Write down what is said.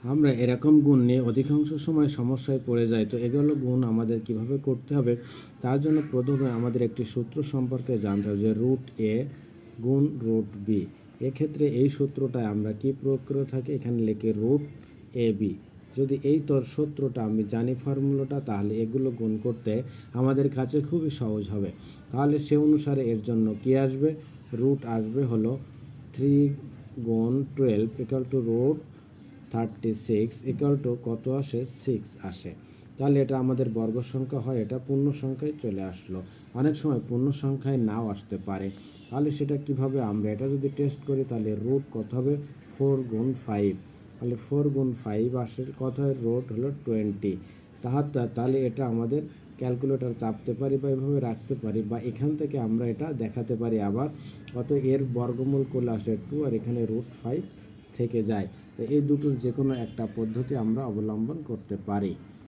আমরা এরকম গুণ নিয়ে অধিকাংশ সময় সমস্যায় পড়ে যাই। তো এগুলো গুণ আমাদের কিভাবে করতে হবে, তার জন্য প্রথমে আমাদের একটি সূত্র সম্পর্কে জানতে হবে যে রুট এ গুণ রুট বি। এক্ষেত্রে এই সূত্রটায় আমরা কি প্রয়োগ করে থাকি, এখানে লিখে রুট এ বি। যদি এই সূত্রটা আমি জানি ফর্মুলাটা, তাহলে এগুলো গুণ করতে আমাদের কাছে খুবই সহজ হবে। তাহলে সে অনুসারে এর জন্য কি আসবে, রুট আসবে হলো 3 গুণ 12 equal to root 36 equal to কত আসে, 6 আসে। তাহলে এটা আমাদের বর্গ সংখ্যা হয়, এটা পূর্ণ সংখ্যায় চলে আসলো। অনেক সময় পূর্ণ সংখ্যায় নাও আসতে পারে। তাহলে সেটা কিভাবে, আমরা এটা যদি টেস্ট করি তাহলে রুট কত হবে, 4 গুণ 5। তাহলে 4 গুণ 5 আসে কত হয়, রুট হলো 20। তাহলে এটা আমাদের ক্যালকুলেটর চাপতে পারি বা এভাবে রাখতে পারি, বা এখান থেকে আমরা এটা দেখাতে পারি আবার কত, এর বর্গমূল করলে আসে 2 আর এখানে রুট 5 থেকে যায়। তো এই দুটোর যে কোনো একটা পদ্ধতি আমরা অবলম্বন করতে পারি।